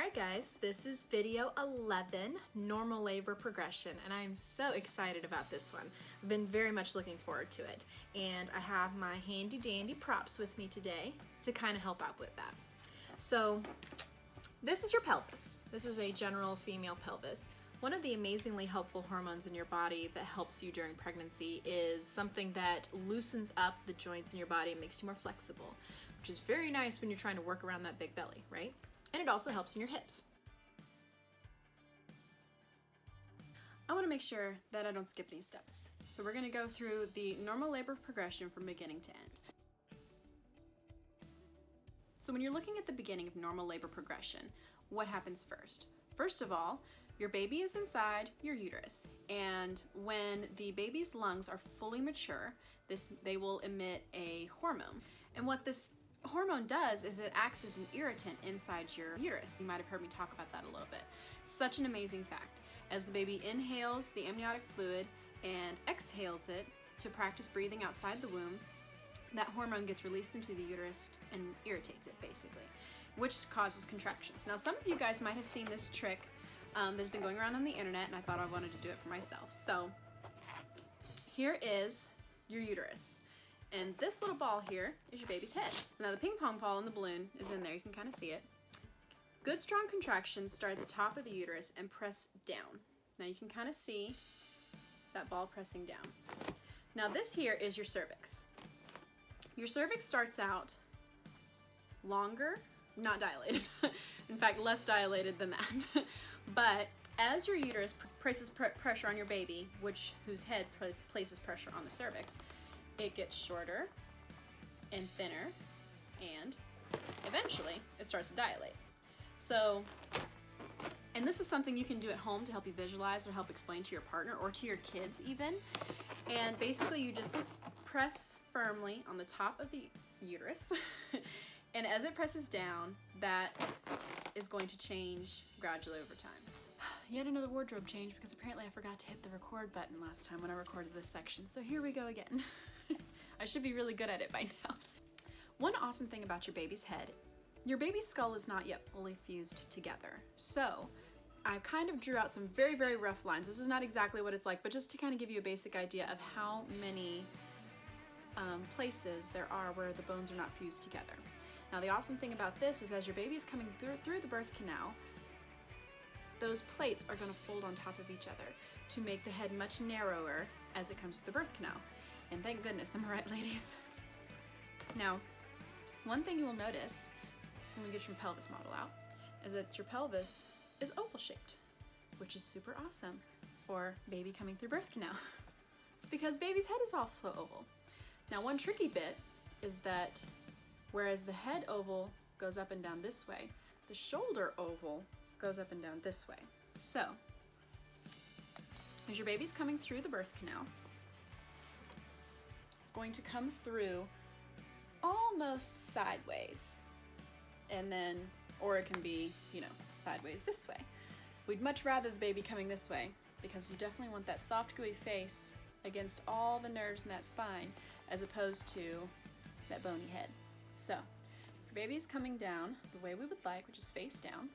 Alright guys, this is video 11, normal labor progression, and I'm so excited about this one. I've been very much looking forward to it, and I have my handy dandy props with me today to kind of help out with that. So this is your pelvis. This is a general female pelvis. One of the amazingly helpful hormones in your body that helps you during pregnancy is something that loosens up the joints in your body and makes you more flexible, which is very nice when you're trying to work around that big belly, right? And it also helps in your hips. I want to make sure that I don't skip any steps. So we're going to go through the normal labor progression from beginning to end. So when you're looking at the beginning of normal labor progression, what happens first? First of all, your baby is inside your uterus, and when the baby's lungs are fully mature, they will emit a hormone. And what this hormone does is it acts as an irritant inside your uterus. You might have heard me talk about that a little bit. Such an amazing fact. As the baby inhales the amniotic fluid and exhales it to practice breathing outside the womb, that hormone gets released into the uterus and irritates it basically, which causes contractions. Now some of you guys might have seen this trick that's been going around on the internet, and I thought I wanted to do it for myself. So here is your uterus. And this little ball here is your baby's head. So now the ping pong ball and the balloon is in there. You can kind of see it. Good strong contractions start at the top of the uterus and press down. Now you can kind of see that ball pressing down. Now this here is your cervix. Your cervix starts out longer, not dilated. In fact, less dilated than that. But as your uterus places pressure on your baby, whose head places pressure on the cervix, it gets shorter and thinner, and eventually it starts to dilate. So, and this is something you can do at home to help you visualize or help explain to your partner or to your kids even. And basically you just press firmly on the top of the uterus and as it presses down, that is going to change gradually over time. Yet another wardrobe change, because apparently I forgot to hit the record button last time when I recorded this section. So here we go again. I should be really good at it by now. One awesome thing about your baby's head, your baby's skull is not yet fully fused together. So I kind of drew out some very, very rough lines. This is not exactly what it's like, but just to kind of give you a basic idea of how many places there are where the bones are not fused together. Now the awesome thing about this is as your baby is coming through the birth canal, those plates are going to fold on top of each other to make the head much narrower as it comes to the birth canal. And thank goodness, am I right, ladies? Now, one thing you will notice when we get your pelvis model out is that your pelvis is oval shaped, which is super awesome for baby coming through birth canal because baby's head is also oval. Now, one tricky bit is that whereas the head oval goes up and down this way, the shoulder oval goes up and down this way. So, as your baby's coming through the birth canal, it's going to come through almost sideways, and then, or it can be, sideways this way. We'd much rather the baby coming this way because you definitely want that soft, gooey face against all the nerves in that spine as opposed to that bony head. So, if your baby is coming down the way we would like, which is face down,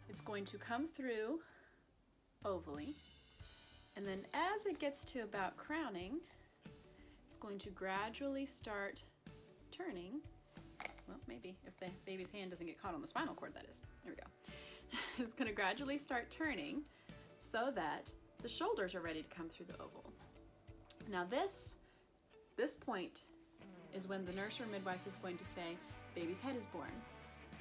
it's going to come through ovally, and then as it gets to about crowning, it's going to gradually start turning. Well, maybe if the baby's hand doesn't get caught on the spinal cord, that is. There we go. It's going to gradually start turning so that the shoulders are ready to come through the oval. Now this point is when the nurse or midwife is going to say, baby's head is born.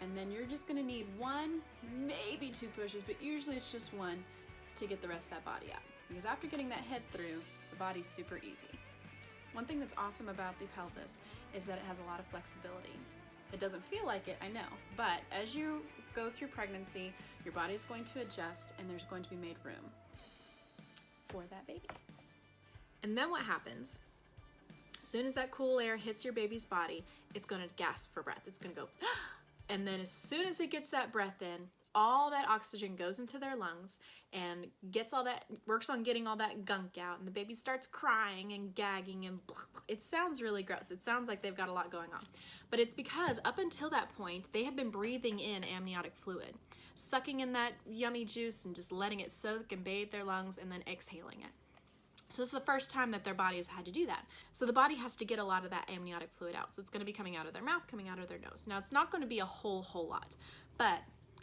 And then you're just gonna need one, maybe two pushes, but usually it's just one to get the rest of that body out. Because after getting that head through, the body's super easy. One thing that's awesome about the pelvis is that it has a lot of flexibility. It doesn't feel like it, I know, but as you go through pregnancy, your body's going to adjust and there's going to be made room for that baby. And then what happens? As soon as that cool air hits your baby's body, it's gonna gasp for breath. It's gonna go, and then as soon as it gets that breath in, all that oxygen goes into their lungs and works on getting all that gunk out, and the baby starts crying and gagging and blah, blah. It sounds really gross. It sounds like they've got a lot going on. But it's because up until that point, they have been breathing in amniotic fluid, sucking in that yummy juice and just letting it soak and bathe their lungs and then exhaling it. So this is the first time that their body has had to do that. So the body has to get a lot of that amniotic fluid out. So it's going to be coming out of their mouth, coming out of their nose. Now it's not going to be a whole lot, but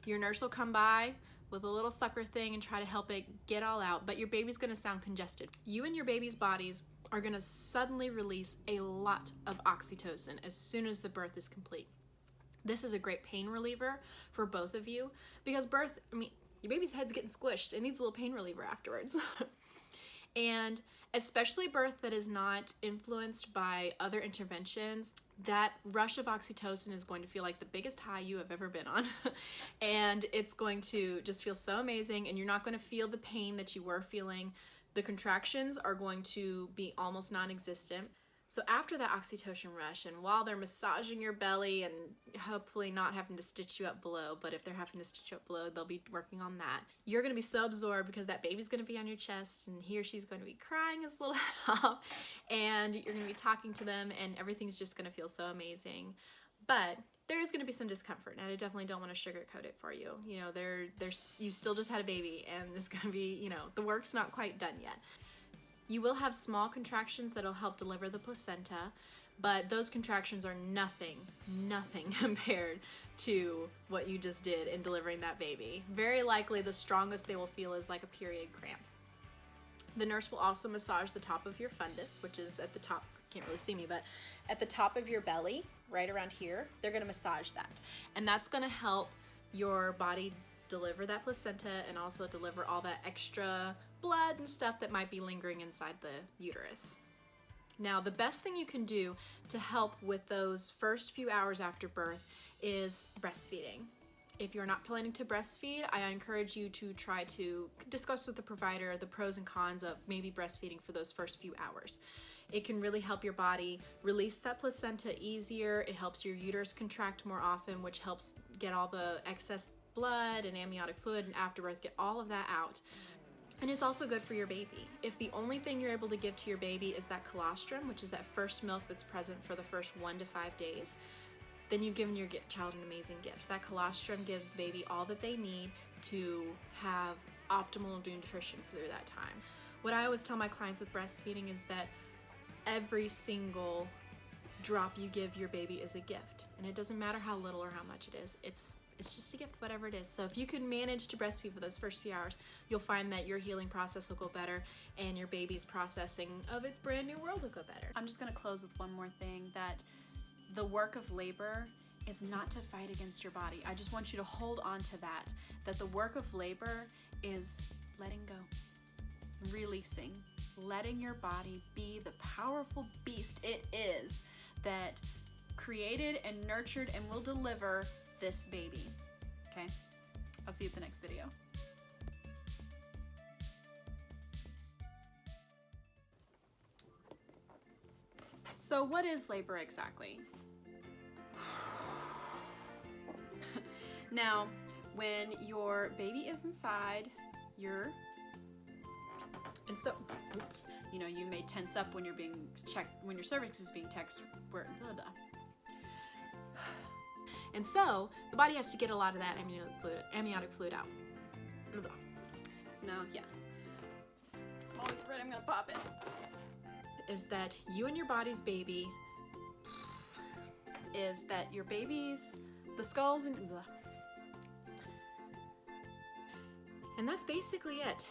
your nurse will come by with a little sucker thing and try to help it get all out, but your baby's going to sound congested. You and your baby's bodies are going to suddenly release a lot of oxytocin as soon as the birth is complete. This is a great pain reliever for both of you because your baby's head's getting squished. It needs a little pain reliever afterwards. And especially birth that is not influenced by other interventions, that rush of oxytocin is going to feel like the biggest high you have ever been on. And it's going to just feel so amazing, and you're not going to feel the pain that you were feeling. The contractions are going to be almost non-existent. So after that oxytocin rush, and while they're massaging your belly and hopefully not having to stitch you up below, but if they're having to stitch you up below, they'll be working on that. You're gonna be so absorbed because that baby's gonna be on your chest and he or she's going to be crying his little head off, and you're gonna be talking to them, and everything's just gonna feel so amazing. But there is going to be some discomfort, and I definitely don't want to sugarcoat it for you. You know, you still just had a baby, and it's going to be, you know, the work's not quite done yet. You will have small contractions that'll help deliver the placenta, but those contractions are nothing compared to what you just did in delivering that baby. Very likely the strongest they will feel is like a period cramp. The nurse will also massage the top of your fundus, which is at the top, can't really see me, but at the top of your belly, right around here, they're gonna massage that. And that's gonna help your body deliver that placenta and also deliver all that extra blood and stuff that might be lingering inside the uterus. Now, the best thing you can do to help with those first few hours after birth is breastfeeding. If you're not planning to breastfeed, I encourage you to try to discuss with the provider the pros and cons of maybe breastfeeding for those first few hours. It can really help your body release that placenta easier. It helps your uterus contract more often, which helps get all the excess blood and amniotic fluid and after birth, get all of that out. And it's also good for your baby. If the only thing you're able to give to your baby is that colostrum, which is that first milk that's present for the first 1 to 5 days, then you've given your child an amazing gift. That colostrum gives the baby all that they need to have optimal nutrition through that time. What I always tell my clients with breastfeeding is that every single drop you give your baby is a gift. And it doesn't matter how little or how much it is. It's just a gift, whatever it is. So if you can manage to breastfeed for those first few hours, you'll find that your healing process will go better and your baby's processing of its brand new world will go better. I'm just gonna close with one more thing, that the work of labor is not to fight against your body. I just want you to hold on to that the work of labor is letting go, releasing, letting your body be the powerful beast it is that created and nurtured and will deliver this baby. Okay? I'll see you at the next video. So what is labor exactly? Now, when your baby is inside, and so, you know, you may tense up when you're being checked, when your cervix is being checked, blah, blah. And so the body has to get a lot of that amniotic fluid out. Blah, blah. So now, yeah. I'm always afraid I'm gonna pop it. Is that you and your body's baby, is that your baby's, the skulls and blah. And that's basically it.